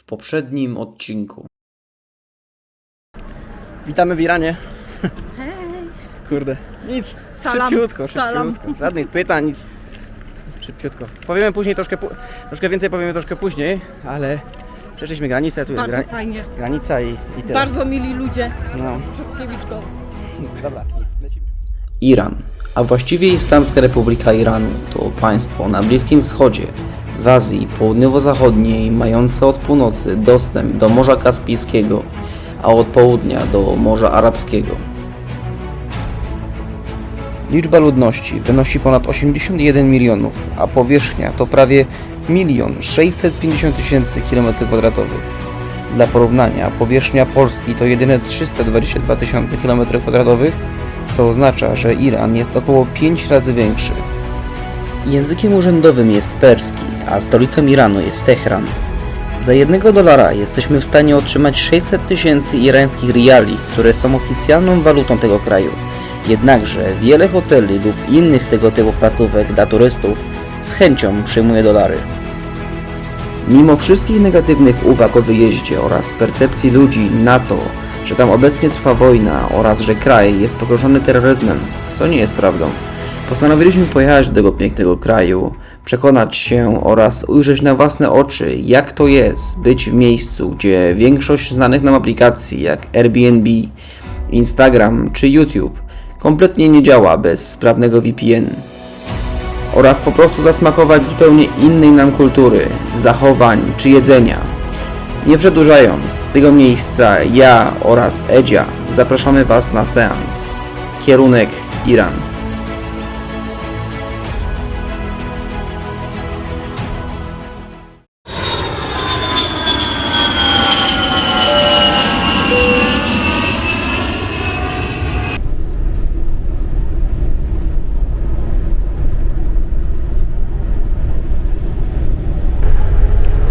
poprzednim odcinku. Witamy w Iranie. Hej! Kurde, nic, Salam. szybciutko. Salam. Żadnych pytań, nic. Szybciutko. Powiemy później troszkę więcej powiemy troszkę później, ale przeszliśmy granicę, tu jest Bardzo fajnie. granica i tyle. Bardzo mili ludzie. No, Wszystkiewiczko. dobra, nic, lecimy. Iran, a właściwie Islamska Republika Iranu, to państwo na Bliskim Wschodzie, w Azji Południowo-Zachodniej, mające od północy dostęp do Morza Kaspijskiego, a od południa do Morza Arabskiego. Liczba ludności wynosi ponad 81 milionów, a powierzchnia to prawie 1 650 000 km². Dla porównania, powierzchnia Polski to jedyne 322 000 km², co oznacza, że Iran jest około 5 razy większy. Językiem urzędowym jest perski, a stolicą Iranu jest Tehran. Za $1 jesteśmy w stanie otrzymać 600 000 irańskich riali, które są oficjalną walutą tego kraju. Jednakże wiele hoteli lub innych tego typu placówek dla turystów z chęcią przyjmuje dolary. Mimo wszystkich negatywnych uwag o wyjeździe oraz percepcji ludzi na to, że tam obecnie trwa wojna oraz że kraj jest pogrążony terroryzmem, co nie jest prawdą, postanowiliśmy pojechać do tego pięknego kraju, przekonać się oraz ujrzeć na własne oczy, jak to jest być w miejscu, gdzie większość znanych nam aplikacji jak Airbnb, Instagram czy YouTube kompletnie nie działa bez sprawnego VPN. Oraz po prostu zasmakować zupełnie innej nam kultury, zachowań czy jedzenia. Nie przedłużając, z tego miejsca ja oraz Edzia zapraszamy Was na seans. Kierunek Iran.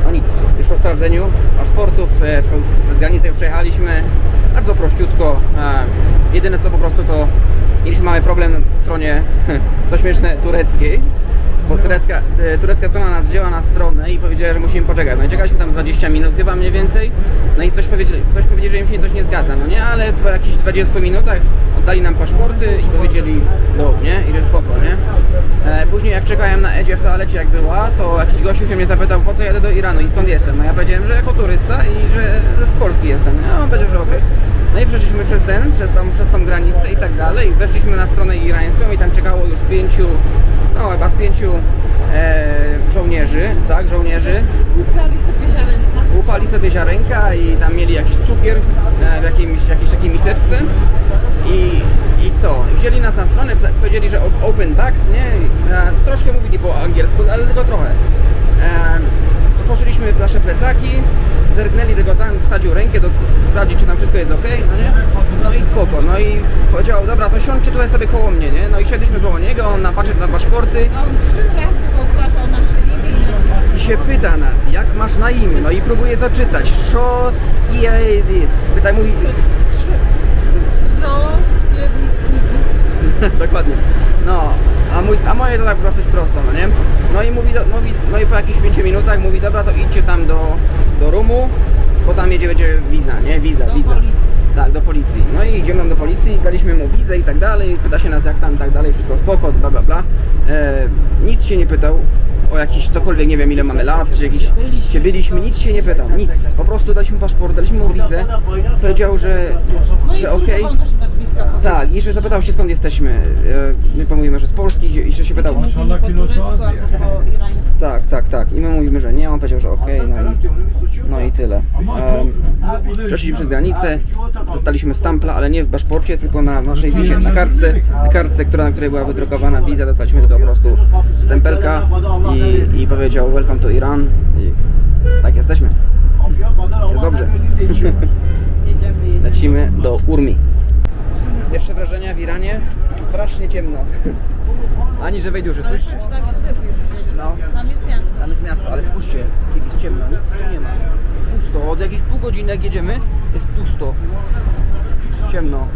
No nic, już po sprawdzeniu paszportów, przez granicę już przejechaliśmy bardzo prościutko. Jedyne co po prostu to mieliśmy mały problem po stronie, co śmieszne, tureckiej. Bo turecka strona nas wzięła na stronę i powiedziała, że musimy poczekać. No i czekaliśmy tam 20 minut chyba mniej więcej. No i coś powiedzieli, że im się coś nie zgadza, no nie? Ale po jakichś 20 minutach oddali nam paszporty i powiedzieli no, nie? I że spoko, nie? Później jak czekałem na Edzie w toalecie jak była, to jakiś gościu się mnie zapytał, po co jadę do Iranu i skąd jestem. No ja powiedziałem, że jako turysta i że z Polski jestem. No on powiedział, że okej. No i przeszliśmy przez tą granicę i tak dalej. Weszliśmy na stronę irańską i tam czekało już chyba z 5 żołnierzy, tak, żołnierzy. Łupali sobie ziarenka i tam mieli jakiś cukier w jakiejś takiej miseczce i co? Wzięli nas na stronę, powiedzieli, że open bags, nie? Troszkę mówili po angielsku, ale tylko trochę. Otworzyliśmy nasze plecaki, zerknęli tego tam, wsadził rękę, sprawdzić czy tam wszystko jest ok, no nie? No i spoko, no i powiedział, dobra, to siądźcie tutaj sobie koło mnie, nie? No i siedliśmy koło niego, on patrzy na paszporty. On 3 razy powtarzał nasze imię I się pyta nas, jak masz na imię, no i próbuje to czytać. Pytaj, mówi... Dokładnie. No, a moje to tak dosyć prosto, no nie? No i no i po jakichś 5 minutach mówi, dobra, to idźcie tam do roomu, bo tam będzie wiza, nie? Wiza. policji. Tak, do policji. No i idziemy tam do policji, daliśmy mu wizę i tak dalej, pyta się nas jak tam, tak dalej, wszystko spoko, bla bla bla. Nic się nie pytał o jakiś cokolwiek, nie wiem ile mamy lat, czy jakiś... Gdzie byliśmy, nic się nie pytał, nic. Po prostu daliśmy paszport, daliśmy mu wizę, powiedział, że okej. Tak, i jeszcze zapytał się skąd jesteśmy. My pomówimy, że z Polski, i jeszcze się pytał. Po turecku albo po irańsku. Tak. I my mówimy, że nie, on powiedział, że okej, no i tyle. Przeszliśmy przez granicę, dostaliśmy stampla, ale nie w paszporcie, tylko na naszej wizie, na kartce, na której była wydrukowana wiza, dostaliśmy tylko po prostu stempelka i powiedział welcome to Iran i tak jesteśmy. Jest dobrze. Jedziemy. Lecimy do Urmi. Pierwsze wrażenia w Iranie? Strasznie ciemno. Ani że wejdzie już Ale jesteś? przeczytałem się tyłu już jedzie. No. Tam jest miasto. Tam jest miasto, ale spójrzcie, jak jest ciemno, nic tu nie ma. Pusto, od jakichś pół godziny jak jedziemy, jest pusto. Ciemno.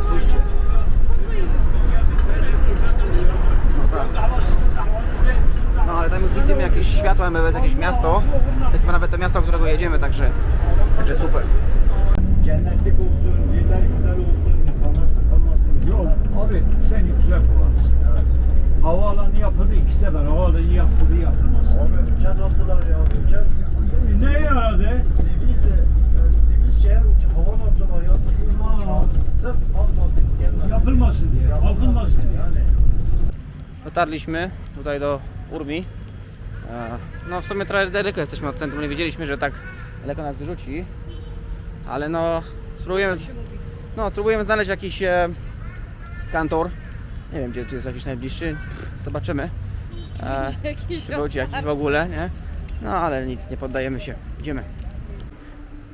Spójrzcie. No tak. No ale ale tam już widzimy jakieś światła, jest jakieś miasto. To jest chyba nawet to miasto, do którego jedziemy, także super. Cennetlik olsun, yerler güzel olsun, insanlar sıkılmasın. Yok abi sen güzel kullanırsın. Havaalanı yapıldı 2 sefer. Havaalanı yapıldı yapılmaz. Abi ülken attılar ya, ülken. Ne yaradı? Sivil şehir havan attılar ya, sivil Aa. uçağı. Sırf atmasın, gelmesin. Yapılmasın diye. Kalkılmasın diye. Yani. Dotarliśmy tutaj do Urbi. No w sumie trochę daleko jesteśmy od centrum, nie wiedzieliśmy, że tak daleko nas wyrzuci. Ale no spróbujemy znaleźć jakiś kantor. Nie wiem, gdzie tu jest jakiś najbliższy. Zobaczymy. Jakiś Wróci jakiś w ogóle, nie? No ale nic, nie poddajemy się. Idziemy.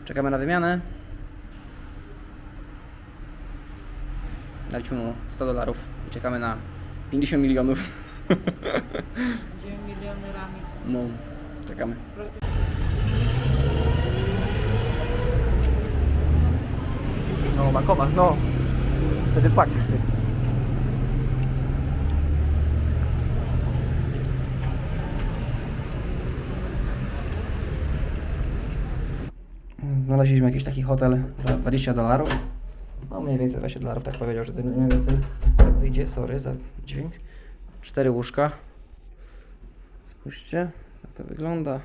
Czekamy na wymianę. Daliśmy mu $100 i czekamy na 50 milionów. Będziemy milionerami. No, czekamy. No, bankomat, no. Wtedy płacisz ty. Znaleźliśmy jakiś taki hotel za $20. No mniej więcej $20, tak powiedział, że to mniej więcej wyjdzie. Sorry za dźwięk. 4 łóżka. Spójrzcie, jak to wygląda.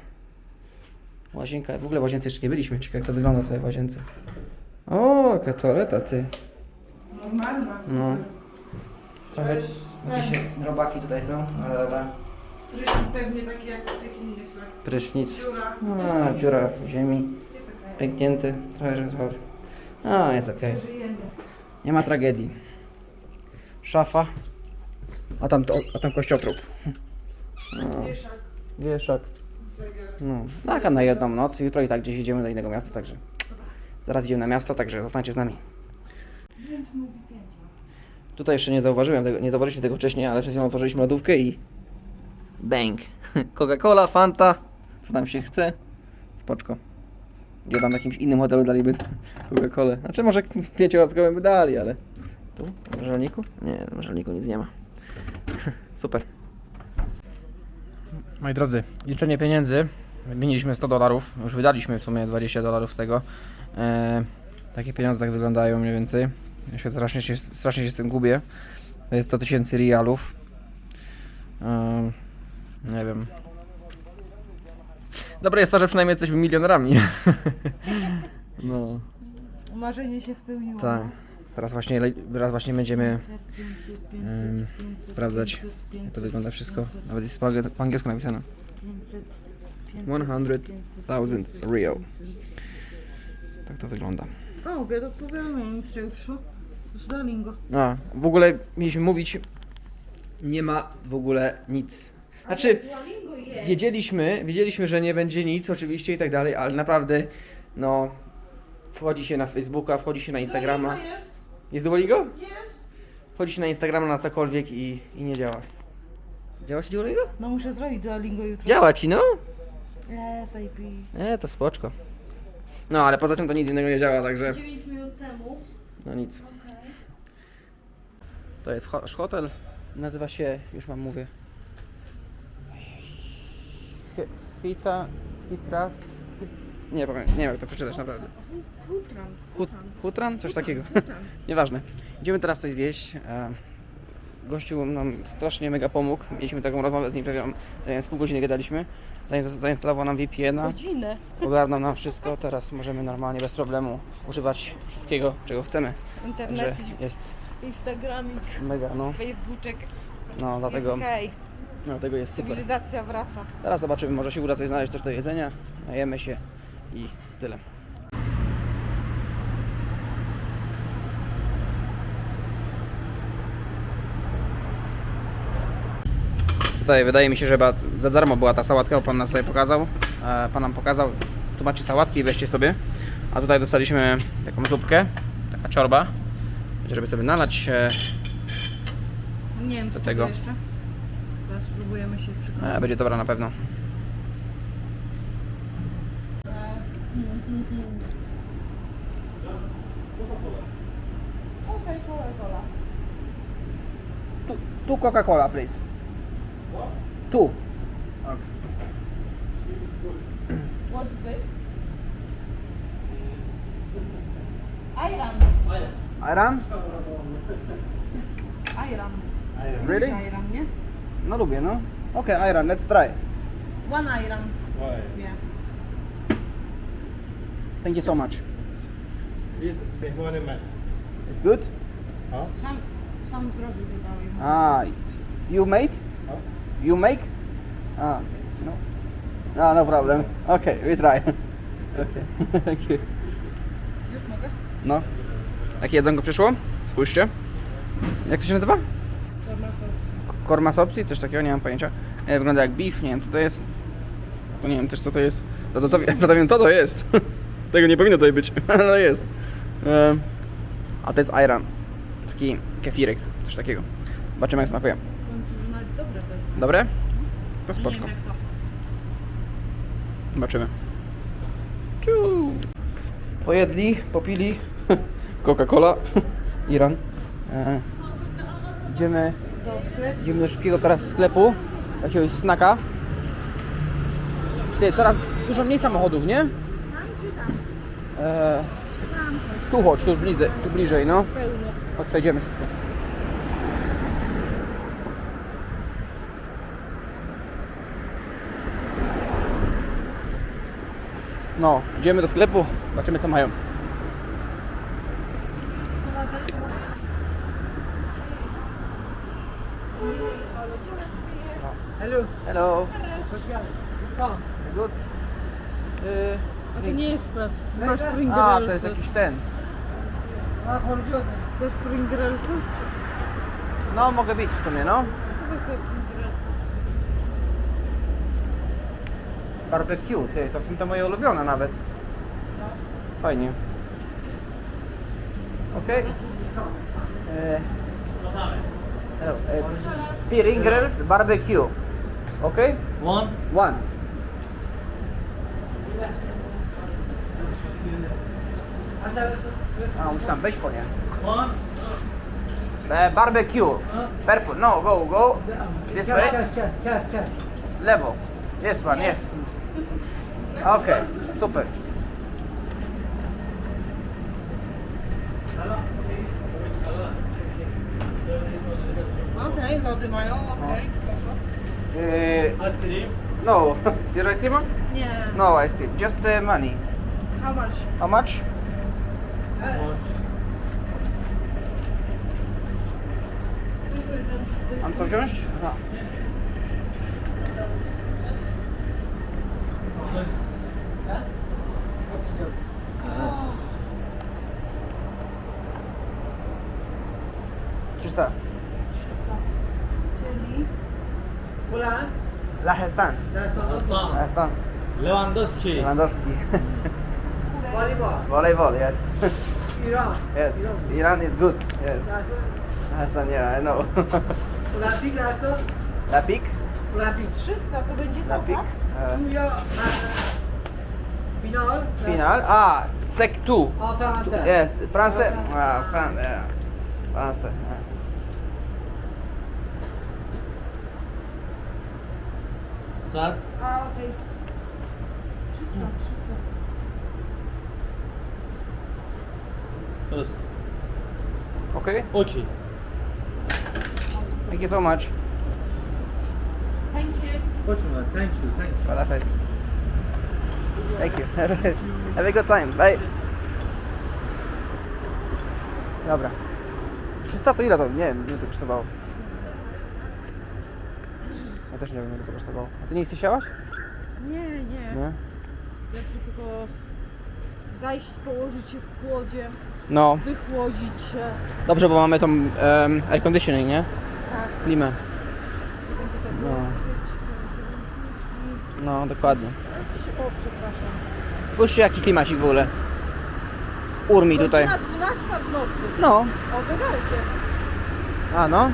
Łazienka, w ogóle w łazience jeszcze nie byliśmy. Ciekawe jak to wygląda tutaj w łazience. O, jaka toaleta ty. Normalna. No. Trochę jakieś robaki tutaj są, ale dobra. Prysznic pewnie taki jak w tych innych, tak? Prysznic. Dziura. A, dziura w ziemi. Jest okej. Pęknięty. Trochę, że słaby. A, jest okej. Żyjemy. Nie ma tragedii. Szafa. A tam kościotrup. No. Wieszak. Wieszak. Zegar. No, taka na jedną noc. Jutro i tak gdzieś idziemy do innego miasta, także zaraz idziemy na miasto, także zostańcie z nami. Więc mówi 5. Tutaj jeszcze nie zauważyliśmy tego wcześniej, ale przed chwilą otworzyliśmy lodówkę i bang. Coca-Cola, Fanta, co tam się chce. Spoczko. Gdzie tam w jakimś innym hotelu daliby Coca-Colę. Znaczy może 5-ockowym by dali, ale tu? W żelniku? Nie, w żelniku nic nie ma. Super. Moi drodzy, liczenie pieniędzy. Wymieniliśmy $100, już wydaliśmy w sumie $20 z tego. Takie pieniądze tak wyglądają mniej więcej. Ja się strasznie się z tym gubię. To jest 100 000 rialów. Nie wiem. Dobre jest to, że przynajmniej jesteśmy milionerami. No, Marzenie się spełniło. tak. Teraz właśnie będziemy sprawdzać, jak to wygląda wszystko. Nawet jest po angielsku napisane. 100,000 real. Tak to wygląda. O, wiele powiadomień z jutrze. Z Duolingo. A, w ogóle mieliśmy mówić, nie ma w ogóle nic. Znaczy, Duolingo jest. wiedzieliśmy, że nie będzie nic oczywiście i tak dalej, ale naprawdę, no, wchodzi się na Facebooka, wchodzi się na Instagrama. Duolingo jest. Jest Duolingo? Jest. Wchodzi się na Instagrama, na cokolwiek i nie działa. Działa ci Duolingo? No muszę zrobić Duolingo jutro. Działa ci, no. SAP. To spoczko. No, ale poza tym to nic innego nie działa, także 9 minut temu. no nic. Okej. To jest hotel, nazywa się, już wam mówię, nie wiem jak to przeczytać naprawdę. Hutran. Hutran? Coś takiego. Nieważne. Idziemy teraz coś zjeść. Gościu nam strasznie mega pomógł. Mieliśmy taką rozmowę z nim, pewnie z pół godziny gadaliśmy. Zainstalował nam VPN-a. Godzinę. Ogarnął nam wszystko. Teraz możemy normalnie, bez problemu używać wszystkiego, czego chcemy. Także Internet, jest Instagramik, mega, no. Facebooczek. No, dlatego, Okej. dlatego jest super. Cywilizacja wraca. Teraz zobaczymy, może się uda coś znaleźć też do jedzenia. Najemy się i tyle. Tutaj wydaje mi się, że chyba za darmo była ta sałatka, bo pan nam tutaj pokazał. Pan nam pokazał, tu macie sałatki i weźcie sobie. A tutaj dostaliśmy taką zupkę, taka czorba, żeby sobie nalać. Nie wiem, co tego. jeszcze. Teraz spróbujemy się przygotować. Będzie dobra na pewno. Okej, Coca-Cola. Tu Coca-Cola, please. Tu. Okay. What's this? Ayran. Ayran? Ayran. Really? Ayran, nie? No lubię, no. Okay, ayran, let's try. One ayran. Vay. Yeah. Thank you so much. Biz Behmane men. It's good? Sam zrobił chyba. Ah, you made? Huh? You make? Ah, no. No, no problem. Okay, we try. Okay, thank you. Już mogę? No. Jakie jedzonko przyszło? Spójrzcie. Jak to się nazywa? Korma sopsi? Coś takiego, nie mam pojęcia. Wygląda jak beef, nie wiem co to jest. To nie wiem też co to jest. Za to wiem co to jest. Tego nie powinno tutaj być, ale jest. A to jest ayran. Taki kefirek, coś takiego. Zobaczymy jak smakuje. Powiem ci, że nawet dobre to jest. Dobre? To Nie spoczko. wiem jak to. Zobaczymy. Ciu. Pojedli, popili. Coca-Cola. Iran. Idziemy do szybkiego teraz sklepu. Jakiegoś snacka. Ty, coraz dużo mniej samochodów, nie? Tu chodź, tu bliżej, no. Pełno. Chodź, przejdziemy szybko. No, idziemy do sklepu, zobaczymy co mają. Hello. Hello. Come. Good. A to nie jest sklep. Masz A, to jest Pringlesy. jakiś ten. Chcesz Pringlesy? No, mogę być w sumie, no. To weź sobie Pringlesy. Barbecue, ty, to są te moje ulubione nawet. Fajnie. Okej. Hello. Pringles barbecue. Okay? One. One. A, muszę tam wejść po nie. One. Barbecue. Purple. No, go. This way. Cast. Lewo. This one, yes. Okay, super. Okej, lody mają, okej, spoko. Ice cream. No, you receive them? Nie. No ice cream, just money. How much? How much? Mam to wziąć? No. Czysta. Czyli? Ulan. Lahestan. Lahestan. Lewandowski. Lewandowski. Volleyball. Volleyball, yes. Iran. Yes. Iran is good. Yes. Lahestan, yeah, I know. Olympic Raston. Lapik? Olympic. 300 to będzie to, Lapik? tak? Final. Final? Ah, sec 2. France. Yes, France. Ah, France. Yeah. France. Yeah. Saat. A, okej. 300. Okay. Okay. Thank you so much. Thank you. Osman, thank you. Falafes. Thank you. Have a good time. Bye. Dobra. 300 to ile to? Nie wiem, ile to kosztowało. Ja też nie wiem, ile to kosztowało. A ty nie chciałaś? Nie. Nie? Ja chcę tylko zajść, położyć się w chłodzie, No, wychłodzić się. dobrze, bo mamy tą air conditioning, nie? Tak. Klimę. Będzie tak No. łączyć, No, dokładnie. O, przepraszam. Spójrzcie, jaki klimacik w ogóle. Urmi tutaj. Godzina 12 w nocy. No. O, zegarek jest. A no?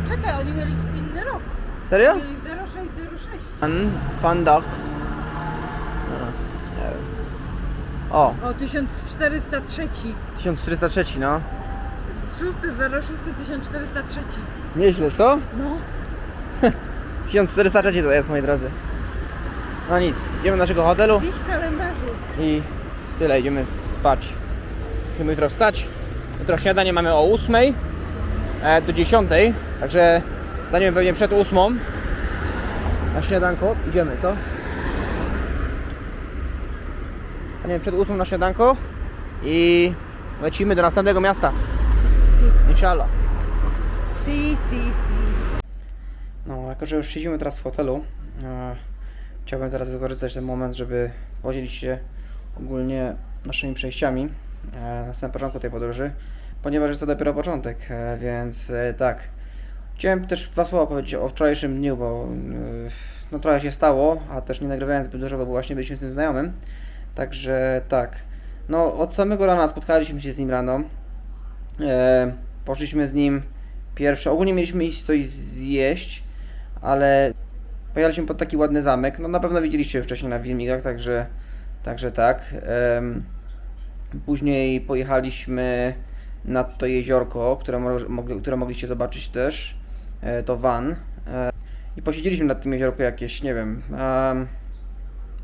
Czekaj, oni mieli inny rok. Serio? Mieli 0606. Fun dog. Nie wiem. O, O, 1403. 1403, no. 6, 06, 1403. Nieźle, co? No. 1403 to jest, moi drodzy. No nic, idziemy do naszego hotelu Dziś w kalendarzu. i tyle, idziemy spać. Musimy jutro wstać. Jutro śniadanie mamy o 8 do 10, także staniemy pewnie przed 8 na śniadanko. Idziemy, co? Staniemy przed 8 na śniadanko i lecimy do następnego miasta. Inshallah. Si. No, jako że już siedzimy teraz w hotelu, chciałbym teraz wykorzystać ten moment, żeby podzielić się ogólnie naszymi przejściami na samym początku tej podróży, ponieważ jest to dopiero początek, więc tak. Chciałem też 2 słowa powiedzieć o wczorajszym dniu, bo no trochę się stało, a też nie nagrywałem zbyt dużo, bo właśnie byliśmy z tym znajomym. Także tak. No, od samego rana spotkaliśmy się z nim rano. Poszliśmy z nim pierwsze. Ogólnie mieliśmy iść coś zjeść, ale pojechaliśmy pod taki ładny zamek. No na pewno widzieliście już wcześniej na filmikach, także tak. Później pojechaliśmy nad to jeziorko, które mogliście zobaczyć też. To Van. I posiedzieliśmy nad tym jeziorku jakieś, nie wiem,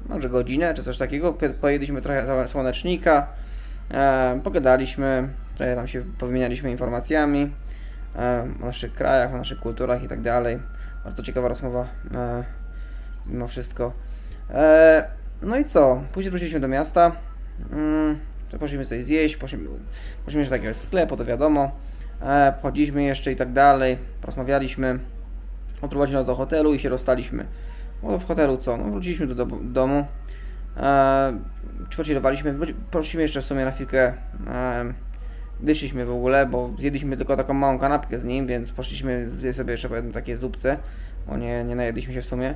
może godzinę czy coś takiego. Pojedliśmy trochę słonecznika, pogadaliśmy, trochę tam się powymienialiśmy informacjami o naszych krajach, o naszych kulturach i tak dalej. Bardzo ciekawa rozmowa mimo wszystko. No i co? Później wróciliśmy do miasta. Poszliśmy coś zjeść, poszliśmy do takiego sklepu, to wiadomo. Chodziliśmy jeszcze i tak dalej, porozmawialiśmy. Odprowadził nas do hotelu i się rozstaliśmy. No w hotelu co? No wróciliśmy do domu. Pochillowaliśmy, poszliśmy jeszcze w sumie na chwilkę. Wyszliśmy w ogóle, bo zjedliśmy tylko taką małą kanapkę z nim, więc poszliśmy zjeść sobie jeszcze powiedzmy takie zupce, bo nie najedliśmy się w sumie.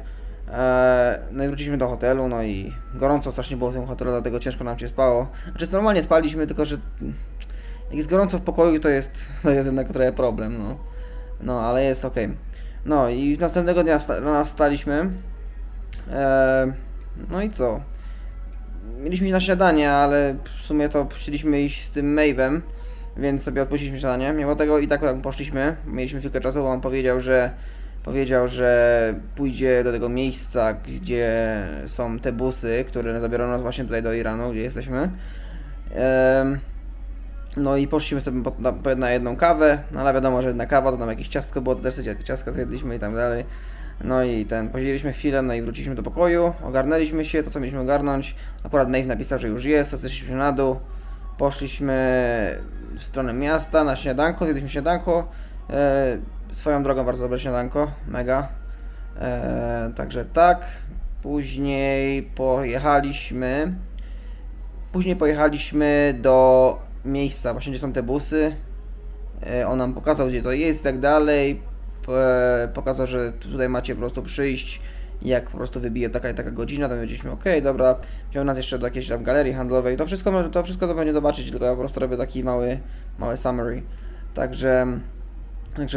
No i wróciliśmy do hotelu, no i gorąco strasznie było w tym hotelu, dlatego ciężko nam się spało. Znaczy normalnie spaliśmy, tylko że jak jest gorąco w pokoju, to jest jednak trochę problem, no ale jest ok. No i następnego dnia rano wstaliśmy. No i co? Mieliśmy iść na śniadanie, ale w sumie to chcieliśmy iść z tym Maeve'em, więc sobie odpuściliśmy śniadanie. Mimo tego i tak jak poszliśmy, mieliśmy chwilkę czasu, bo on powiedział, że pójdzie do tego miejsca, gdzie są te busy, które zabiorą nas właśnie tutaj do Iranu, gdzie jesteśmy. No i poszliśmy sobie na jedną kawę, no ale wiadomo, że jedna kawa to tam jakieś ciastko było, to też sobie ciastka zjedliśmy i tak dalej. No i posiedzieliśmy chwilę, no i wróciliśmy do pokoju, ogarnęliśmy się, to co mieliśmy ogarnąć. Akurat Maeve napisał, że już jest, to zeszliśmy na dół. Poszliśmy w stronę miasta na śniadanko, zjedliśmy śniadanko. Swoją drogą bardzo dobre śniadanko, mega. Także tak. Później pojechaliśmy do miejsca, właśnie gdzie są te busy. On nam pokazał, gdzie to jest i tak dalej. Pokazał, że tutaj macie po prostu przyjść, jak po prostu wybije taka i taka godzina, to powiedzieliśmy ok, dobra, wziął nas jeszcze do jakiejś tam galerii handlowej, to wszystko to pewnie zobaczyć, tylko ja po prostu robię taki mały summary. Także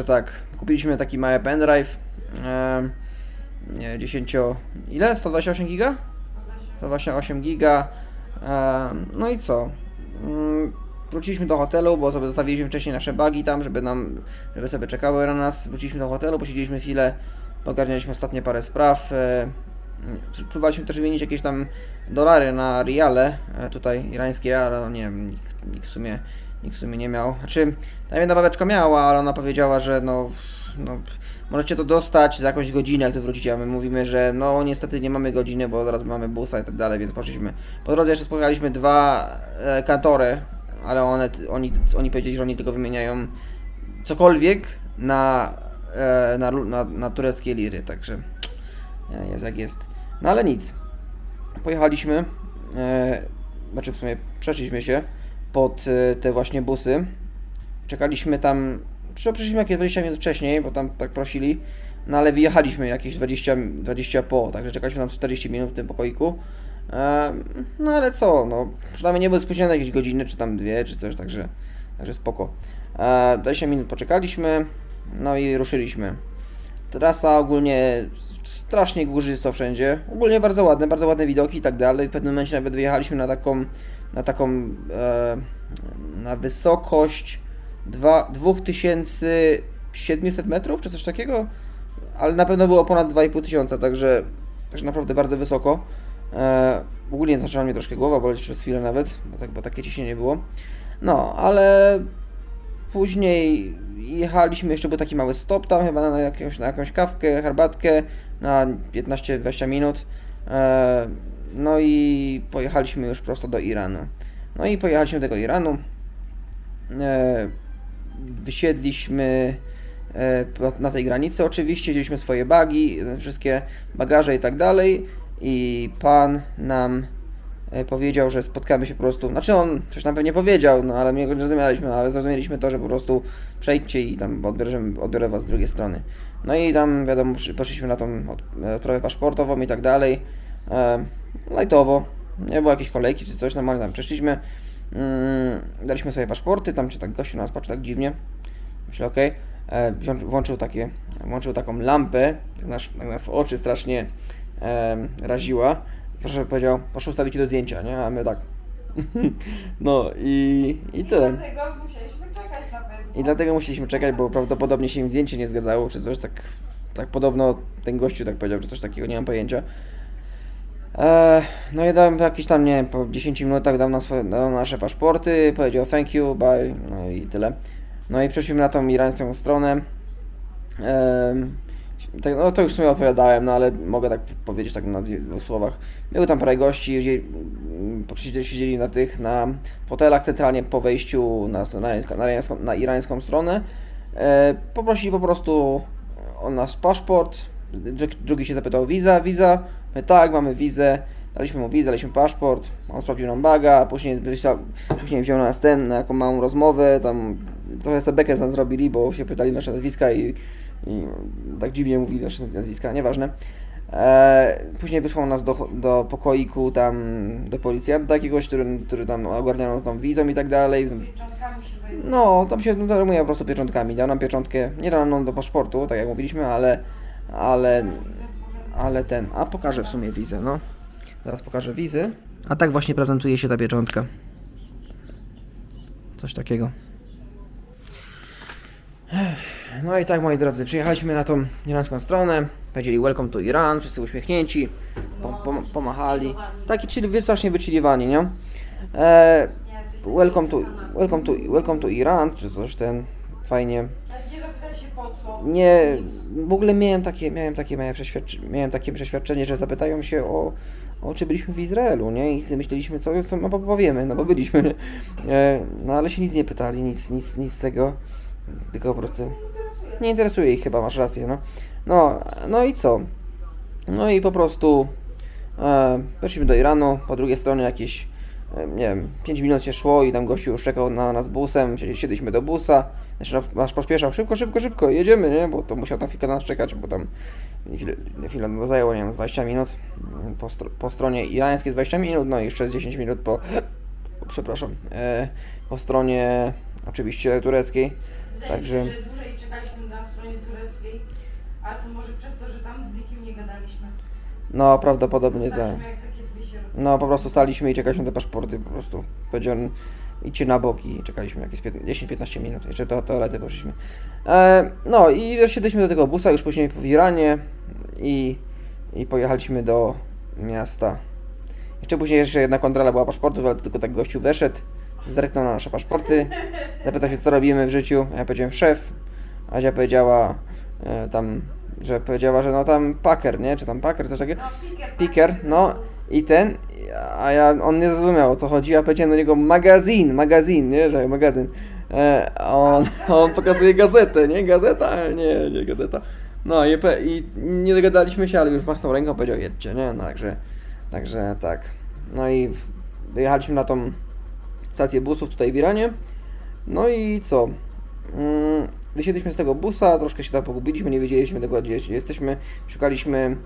tak, kupiliśmy taki mały pendrive, 128 giga? 128 giga, no i co? Wróciliśmy do hotelu, bo sobie zostawiliśmy wcześniej nasze bagi tam, żeby sobie czekały na nas. Wróciliśmy do hotelu, posiedzieliśmy chwilę, ogarnialiśmy ostatnie parę spraw. Próbowaliśmy też wymienić jakieś tam dolary na riale, tutaj irańskie, ale no nie wiem, nikt w sumie nie miał. Znaczy, ta jedna babeczka miała, ale ona powiedziała, że no możecie to dostać za jakąś godzinę, jak tu wrócicie, a my mówimy, że no niestety nie mamy godziny, bo zaraz mamy busa i tak dalej, więc poszliśmy. Po drodze jeszcze spotkaliśmy 2 kantory, ale oni powiedzieli, że oni tylko wymieniają cokolwiek na tureckie liry, także jest jak jest. No ale nic, pojechaliśmy, znaczy w sumie przeszliśmy się pod te właśnie busy, czekaliśmy tam, przyszliśmy jakieś 20 minut wcześniej, bo tam tak prosili, no ale wyjechaliśmy jakieś 20 po, także czekaliśmy tam 40 minut w tym pokoiku. No ale co, no przynajmniej nie były spóźnione jakieś godziny, czy tam 2, czy coś, także spoko. 20 minut poczekaliśmy, no i ruszyliśmy. Trasa ogólnie strasznie górzysto wszędzie, ogólnie bardzo ładne widoki i tak dalej. W pewnym momencie nawet wyjechaliśmy na wysokość 2700 metrów, czy coś takiego. ale na pewno było ponad 2,5 tysiąca, także naprawdę bardzo wysoko. Ogólnie zaczęła mnie troszkę głowa boleć przez chwilę nawet, bo takie ciśnienie było. No, ale później jechaliśmy, jeszcze był taki mały stop tam chyba na jakąś kawkę, herbatkę na 15-20 minut. No i pojechaliśmy już prosto do Iranu. No i pojechaliśmy do tego Iranu. Wysiedliśmy na tej granicy oczywiście, wzięliśmy swoje bagi, wszystkie bagaże i tak dalej. I pan nam powiedział, że spotkamy się po prostu, znaczy on coś nam pewnie powiedział, no ale my go nie rozumieliśmy, ale zrozumieliśmy to, że po prostu przejdźcie i tam odbiorę was z drugiej strony. No i tam wiadomo, poszliśmy na tą odprawę paszportową i tak dalej, lightowo, nie było jakiejś kolejki czy coś, normalnie tam przeszliśmy, daliśmy sobie paszporty, tam czy tak gościu nas patrzy tak dziwnie, myślę okej, włączył taką lampę, tak nas w oczy strasznie raziła. Proszę powiedział, proszę ustawić do zdjęcia, nie? A my tak. No i tyle. Dlatego musieliśmy czekać na pewno. I dlatego musieliśmy czekać, bo prawdopodobnie się im zdjęcie nie zgadzało, czy coś tak podobno ten gościu tak powiedział, czy coś takiego, nie mam pojęcia. No i dałem jakieś tam, nie wiem, po 10 minutach dał nasze paszporty, powiedział thank you, bye, no i tyle. No i przeszliśmy na tą irańską stronę. No to już w sumie opowiadałem, no ale mogę tak powiedzieć tak na dwóch słowach. Było tam parę gości, siedzieli na fotelach centralnie po wejściu na irańską stronę. Poprosili po prostu o nasz paszport, drugi się zapytał wiza, my tak, mamy wizę, daliśmy mu wizę, daliśmy paszport, on sprawdził nam baga, a później wziął nas na jaką małą rozmowę, tam trochę sobie bekę z nas zrobili, bo się pytali nasze nazwiska i tak dziwnie mówili nasze nazwiska, nieważne. Później wysłał nas do pokoiku tam, do policjanta jakiegoś, który tam ogarniał nas tam wizą i tak dalej. Pieczątkami się zajmuje. No, tam się zajmuje po prostu pieczątkami. Dał nam pieczątkę, nie dał nam do paszportu, tak jak mówiliśmy, ale a pokażę w sumie wizę, no. Zaraz pokażę wizy. A tak właśnie prezentuje się ta pieczątka. Coś takiego. No i tak, moi drodzy, przyjechaliśmy na tą irańską stronę, powiedzieli welcome to Iran, wszyscy uśmiechnięci, pomachali. Taki strasznie wychillowani, nie? Welcome to Iran, czy coś fajnie. Ale nie zapytaj się po co. Nie, w ogóle miałem takie przeświadczenie, że zapytają się o czy byliśmy w Izraelu, nie? I myśleliśmy, co powiemy, no bo byliśmy. No ale się nic nie pytali, nic z tego. Tylko po prostu nie interesuje ich chyba, masz rację, no. No i co? No i po prostu weszliśmy do Iranu, po drugiej stronie jakieś, nie wiem, 5 minut się szło i tam gościu już czekał na nas busem, siedliśmy do busa, nasz pośpieszał, szybko, jedziemy, nie? Bo to musiał tam chwilkę na nas czekać, bo tam chwilę zajęło, nie wiem, 20 minut, po stronie irańskiej 20 minut, no i jeszcze 10 minut po stronie oczywiście tureckiej. Wydaje Także mi się, że dłużej czekaliśmy na stronie tureckiej, ale to może przez to, że tam z nikim nie gadaliśmy. no prawdopodobnie tak. Staliśmy jak takie dwie sieroty. No po prostu staliśmy i czekaliśmy na te paszporty po prostu. Powiedział, idźcie na bok i czekaliśmy jakieś 10-15 minut. Jeszcze do toalety poszliśmy. No i wsiedliśmy do tego busa już później w Iranie i pojechaliśmy do miasta. Jeszcze później jedna kontrola była paszportów, ale tylko tak gościu weszedł, zerknął na nasze paszporty, zapytał się, co robimy w życiu. Ja powiedziałem szef, Adzia powiedziała że no tam Packer, nie? Czy tam Packer, coś takiego? Picker, no i on nie zrozumiał, o co chodzi, a powiedziałem do niego magazyn, nie? Że magazyn. On pokazuje gazetę, nie? Gazeta? Nie gazeta. No i nie dogadaliśmy się, ale już machnął ręką, powiedział jedźcie, nie? No także tak. No i wyjechaliśmy na tą stację busów tutaj w Iranie. No i co? Wysiedliśmy z tego busa, troszkę się tam pogubiliśmy, nie wiedzieliśmy tego, gdzie jesteśmy. Szukaliśmy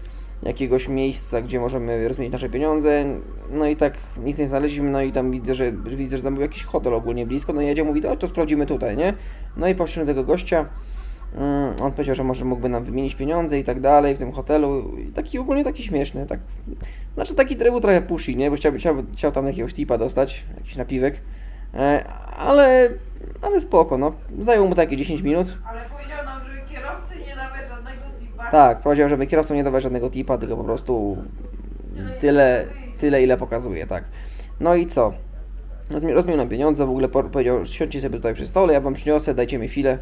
jakiegoś miejsca, gdzie możemy rozmienić nasze pieniądze. No i tak nic nie znaleźliśmy, no i tam widzę, że tam był jakiś hotel ogólnie blisko. No i Jadzia mówi, to sprawdzimy tutaj, nie? No i poszliśmy do tego gościa. On powiedział, że może mógłby nam wymienić pieniądze i tak dalej w tym hotelu. I taki ogólnie taki śmieszny, tak. Znaczy taki był trochę pushy, nie? Bo chciał tam jakiegoś tipa dostać, jakiś napiwek. Ale spoko, no. Zajęło mu takie 10 minut. Ale powiedział nam, że kierowcy nie dawać żadnego tipa Tak, powiedział, żeby kierowcom nie dawać żadnego tipa, tylko po prostu tyle ile pokazuje, tak. No i co? Rozmiał nam pieniądze, w ogóle powiedział, siądźcie sobie tutaj przy stole, ja wam przyniosę, dajcie mi chwilę.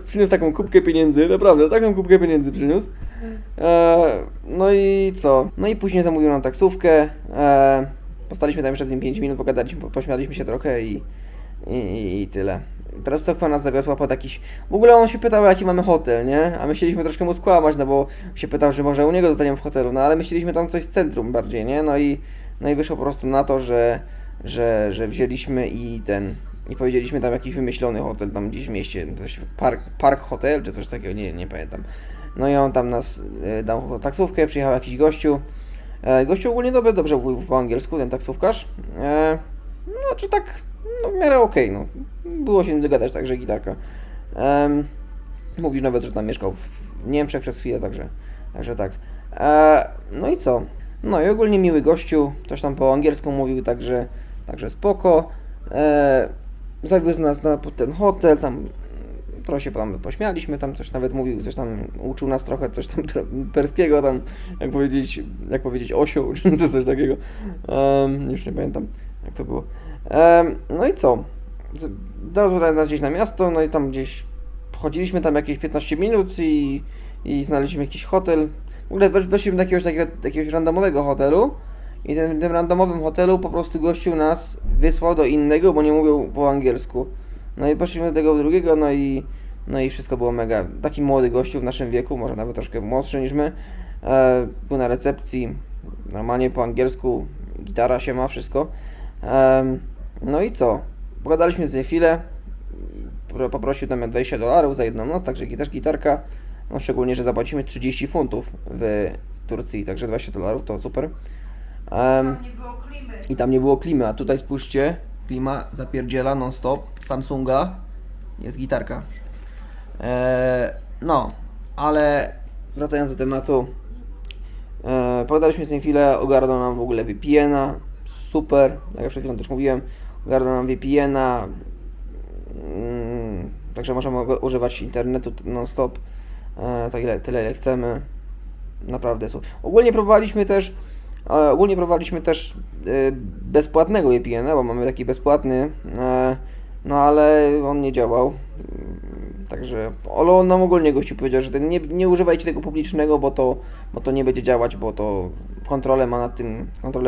Przyniósł taką kubkę pieniędzy, naprawdę, taką kubkę pieniędzy przyniósł. No i co? No i później zamówił nam taksówkę. Postaliśmy tam jeszcze z nim 5 minut, pogadaliśmy, pośmialiśmy się trochę i tyle. Teraz to chyba nas zawiosła pod jakiś... W ogóle on się pytał, jaki mamy hotel, nie? A my chcieliśmy troszkę mu skłamać, no bo się pytał, że może u niego zostaniemy w hotelu, no ale myśleliśmy tam coś w centrum bardziej, nie? No i wyszło po prostu na to, że wzięliśmy i powiedzieliśmy tam jakiś wymyślony hotel tam gdzieś w mieście, Park Hotel czy coś takiego, nie pamiętam. No i on tam nas dał taksówkę, przyjechał jakiś gościu. Gościu ogólnie dobrze mówił po angielsku, ten taksówkarz. Znaczy tak, no w miarę okej, no. Było się dogadać, także gitarka. Mówisz nawet, że tam mieszkał w Niemczech przez chwilę, także tak. No i co? No i ogólnie miły gościu, coś tam po angielsku mówił, także spoko. Zawiózł nas na ten hotel, tam trochę się tam pośmialiśmy, tam coś nawet mówił, coś tam uczył nas trochę, coś tam perskiego, tam jak powiedzieć osioł, czy coś takiego. Już nie pamiętam, jak to było. No i co? Dał nas gdzieś na miasto, no i tam gdzieś chodziliśmy tam jakieś 15 minut i znaleźliśmy jakiś hotel. W ogóle weszliśmy do jakiegoś randomowego hotelu i tym randomowym hotelu po prostu gościu nas wysłał do innego, bo nie mówił po angielsku. No i poszliśmy do tego drugiego, no i wszystko było mega. Taki młody gościu w naszym wieku, może nawet troszkę młodszy niż my, był na recepcji, normalnie po angielsku, gitara się ma, wszystko. No i co? Pogadaliśmy z niej chwilę, poprosił tam $20 za jedną noc, także też gitarka. No szczególnie, że zapłacimy 30 funtów w Turcji, także $20 to super. I tam nie było klimy, a tutaj spójrzcie, klima zapierdziela non-stop, Samsunga, jest gitarka. No, ale wracając do tematu, pogadaliśmy z nim chwilę, ogarnął nam w ogóle VPN-a, super, jak przed chwilą też mówiłem, ogarnął nam VPN-a, także możemy używać internetu non-stop, tyle ile chcemy, naprawdę super. Ogólnie próbowaliśmy też bezpłatnego VPN-a, bo mamy taki bezpłatny, no ale on nie działał. Także, ale on nam ogólnie gościu powiedział, że nie używajcie tego publicznego, bo to nie będzie działać, bo to kontrolę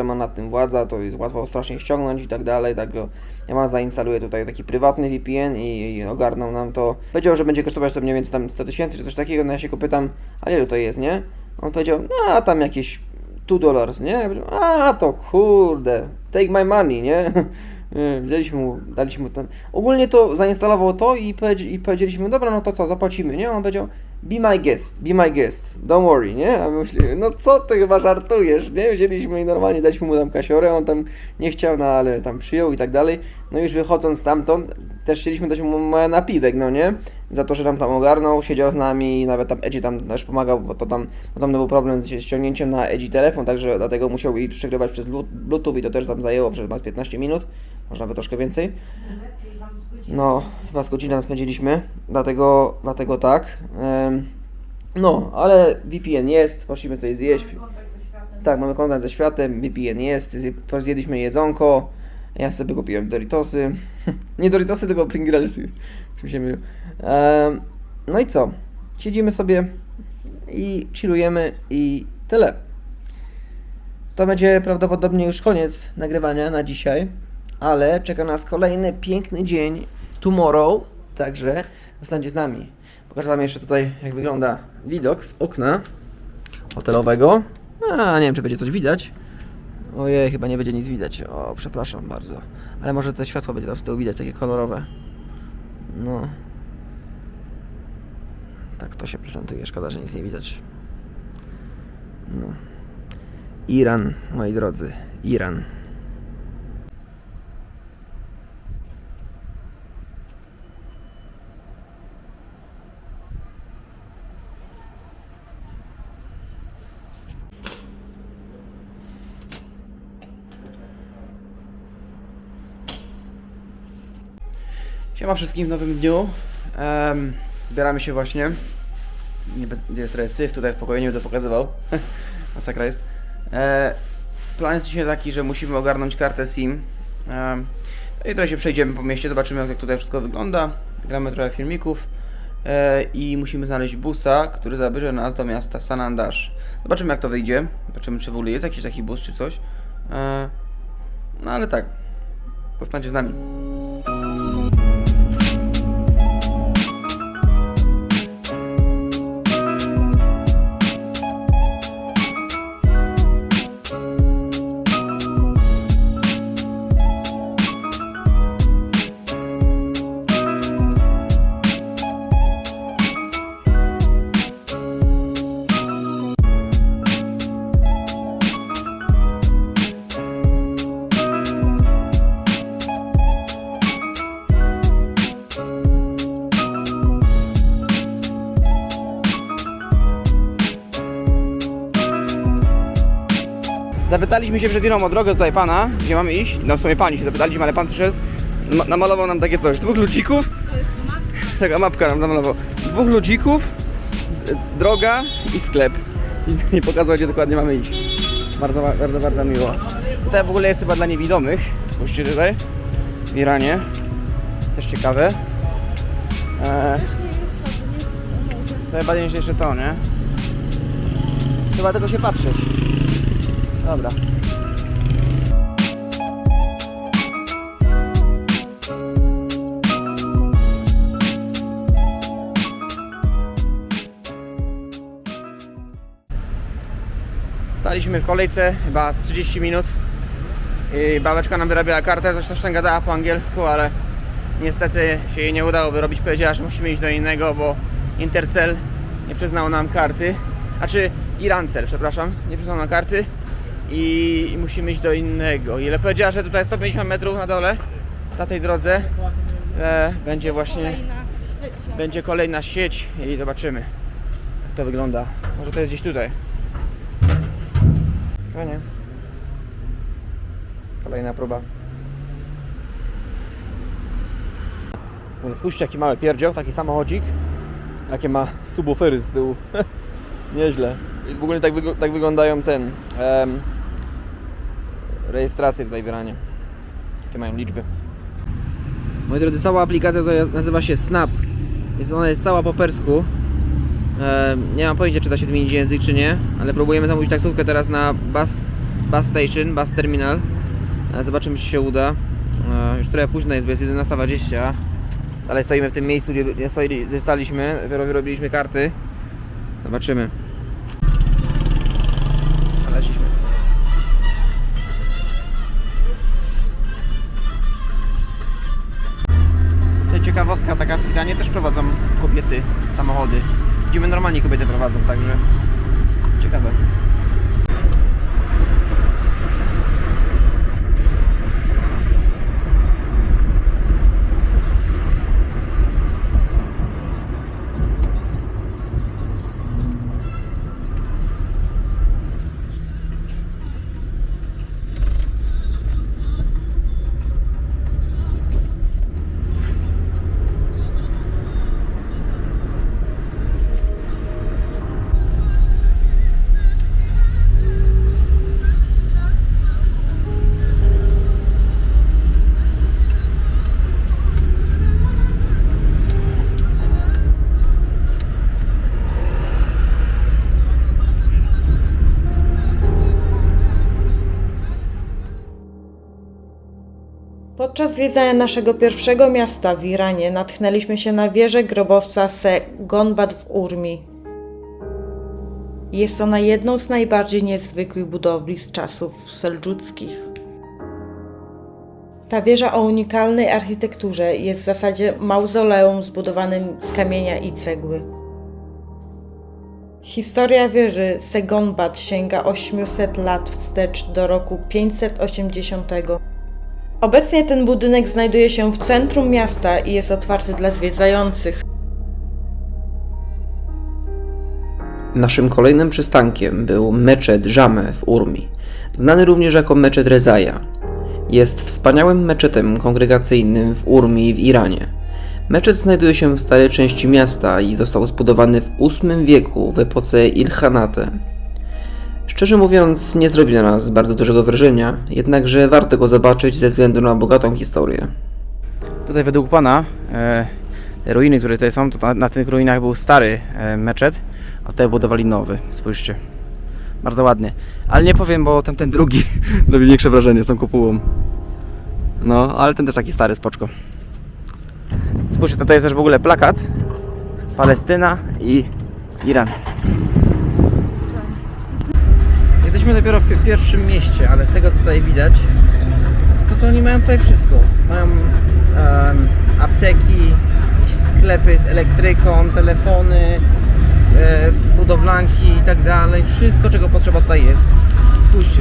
ma nad tym władza, to jest łatwo strasznie ściągnąć i tak dalej, także ja zainstaluję tutaj taki prywatny VPN i ogarnął nam to. Powiedział, że będzie kosztować to mniej więcej tam 100 000 czy coś takiego, no ja się go pytam, a ile to jest, nie? On powiedział, no tam jakieś $2, nie? Ja powiedziałem, a to kurde, take my money, nie? Daliśmy mu ten. Ogólnie to zainstalował to i powiedzieliśmy, dobra, no to co, zapłacimy, nie? On powiedział, be my guest, don't worry, nie? A my myślimy, no co ty chyba żartujesz, nie? Wzięliśmy i normalnie daliśmy mu tam kasiorę, on tam nie chciał, no ale tam przyjął i tak dalej. No już wychodząc stamtąd, też chcieliśmy dać mu napiwek, no nie? Za to, że tam ogarnął, siedział z nami i nawet tam Edzi tam też pomagał, bo tam był problem z ściągnięciem na Edzi telefon, także dlatego musiał jej przegrywać przez Bluetooth i to też tam zajęło przez 15 minut, może nawet troszkę więcej. No, chyba z godzinę spędziliśmy, dlatego tak. No, ale VPN jest, poszliśmy coś zjeść. Tak, mamy kontakt ze światem, VPN jest, zjedliśmy jedzonko, ja sobie kupiłem Doritosy. Nie Doritosy, tylko Pringlesy. No i co? Siedzimy sobie i chillujemy i tyle. To będzie prawdopodobnie już koniec nagrywania na dzisiaj, ale czeka nas kolejny piękny dzień tomorrow, także zostańcie z nami. Pokażę wam jeszcze tutaj, jak wygląda widok z okna hotelowego. Nie wiem, czy będzie coś widać. Ojej, chyba nie będzie nic widać. O, przepraszam bardzo. Ale może te światło będzie tam z tyłu widać, takie kolorowe. No. Tak to się prezentuje, szkoda, że nic nie widać. No. Iran, moi drodzy, Iran. Siema wszystkim w nowym dniu. Zbieramy się właśnie. gdzie jest trochę syf, tutaj w pokoju nie będę pokazywał. Masakra jest. Plan jest dzisiaj taki, że musimy ogarnąć kartę SIM. I tutaj się przejdziemy po mieście, zobaczymy jak tutaj wszystko wygląda. Gramy trochę filmików. I musimy znaleźć busa, który zabierze nas do miasta San Andrés. Zobaczymy jak to wyjdzie. Zobaczymy czy w ogóle jest jakiś taki bus czy coś. No ale tak. Zostańcie z nami. Zapytaliśmy się przed chwilą o drogę tutaj pana, gdzie mamy iść. No w sumie pani się zapytaliśmy, ale pan przyszedł, namalował nam takie coś. 2 ludzików. Taka mapka nam namalował. 2 ludzików, droga i sklep. I pokazał gdzie dokładnie mamy iść. Bardzo miło. Tutaj w ogóle jest chyba dla niewidomych. Spójrzcie tutaj. W Iranie. Też ciekawe. To chyba nie jest jeszcze to, nie? Trzeba tylko się patrzeć. Dobra. Staliśmy w kolejce chyba z 30 minut i babeczka nam wyrabiała kartę, coś tam gadała po angielsku, ale niestety się jej nie udało wyrobić. Powiedziała, że musimy iść do innego, bo Intercell nie przyznał nam karty. Znaczy Irancell, przepraszam, nie przyznał nam karty. I musimy iść do innego. Ile powiedziała, że tutaj 150 metrów na dole, na tej drodze będzie właśnie będzie kolejna sieć i zobaczymy jak to wygląda. Może to jest gdzieś tutaj. No nie. Kolejna próba. Spójrzcie jaki mały pierdzioł, taki samochodzik. Jakie ma subwoofery z tyłu. Nieźle. I w ogóle tak wyglądają rejestracje tutaj w Iranie. Jakie mają liczby. Moi drodzy, cała aplikacja to nazywa się Snap. Ona jest cała po persku. Nie mam pojęcia czy da się zmienić język czy nie, ale próbujemy zamówić taksówkę teraz na bus station, bus terminal. Zobaczymy czy się uda. Już trochę późno jest, bo jest 11:20. Ale stoimy w tym miejscu, gdzie staliśmy. Dopiero wyrobiliśmy karty. Zobaczymy. Znaleźliśmy. To ciekawostka taka, w Iranie też prowadzą kobiety samochody. Gdzie normalnie kobiety prowadzą, także ciekawe. Podczas zwiedzania naszego pierwszego miasta w Iranie natknęliśmy się na wieżę grobowca Se Gonbad w Urmi. Jest ona jedną z najbardziej niezwykłych budowli z czasów seldżuckich. Ta wieża o unikalnej architekturze jest w zasadzie mauzoleum zbudowanym z kamienia i cegły. Historia wieży Se Gonbad sięga 800 lat wstecz do roku 580. Obecnie ten budynek znajduje się w centrum miasta i jest otwarty dla zwiedzających. Naszym kolejnym przystankiem był meczet Jame w Urmi, znany również jako meczet Rezaja. Jest wspaniałym meczetem kongregacyjnym w Urmi w Iranie. Meczet znajduje się w starej części miasta i został zbudowany w VIII wieku w epoce Ilkhanate. Szczerze mówiąc, nie zrobi na nas bardzo dużego wrażenia, jednakże warto go zobaczyć ze względu na bogatą historię. Tutaj według pana te ruiny, które tutaj są, to na tych ruinach był stary meczet, a tutaj budowali nowy. Spójrzcie. Bardzo ładny. Ale nie powiem, bo ten drugi robi większe wrażenie z tą kopułą. No, ale ten też taki stary, spoczko. Spójrzcie, tutaj jest też w ogóle plakat. Palestyna i Iran. Jesteśmy dopiero w pierwszym mieście, ale z tego co tutaj widać, to oni mają tutaj wszystko. Mają apteki, sklepy z elektryką, telefony, budowlanki i tak dalej. Wszystko, czego potrzeba tutaj jest. Spójrzcie.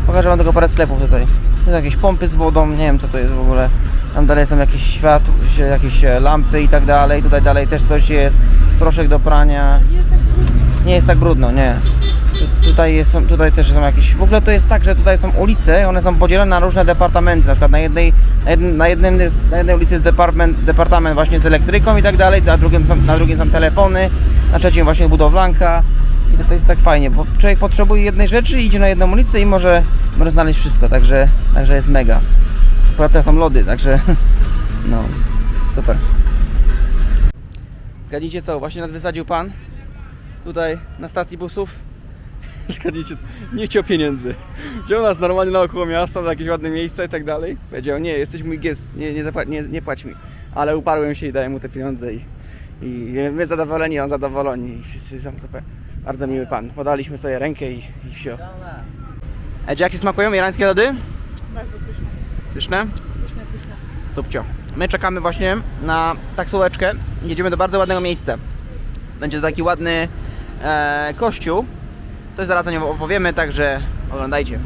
Pokażę wam tylko parę sklepów tutaj. To są jakieś pompy z wodą, nie wiem co to jest w ogóle. Tam dalej są jakieś światło, jakieś lampy i tak dalej. Tutaj dalej też coś jest. Proszek do prania. Nie jest tak brudno, nie. Tutaj też są jakieś... W ogóle to jest tak, że tutaj są ulice, one są podzielone na różne departamenty. Na przykład na jednej ulicy jest departament właśnie z elektryką i tak dalej, na drugim są telefony, na trzecim właśnie budowlanka. I to jest tak fajnie, bo człowiek potrzebuje jednej rzeczy, idzie na jedną ulicę i może znaleźć wszystko, także jest mega. Akurat to są lody, także no, super. Zgadnijcie co, właśnie nas wysadził pan tutaj na stacji busów. Zgadnijcie, nie chciał pieniędzy. Wziął nas normalnie naokoło miasta, na jakieś ładne miejsca i tak dalej. Powiedział, nie, jesteś mój gest, nie płać mi. Ale uparłem się i dałem mu te pieniądze i my zadowoleni, on zadowoleni i wszyscy są super. Bardzo miły pan. Podaliśmy sobie rękę i wsio. Jak smakują irańskie lody? Bardzo pyszne. Pyszne? Pyszne. Subcio. My czekamy właśnie na taksóweczkę. Jedziemy do bardzo ładnego miejsca. Będzie to taki ładny kościół. Coś zaraz o nim opowiemy, także oglądajcie.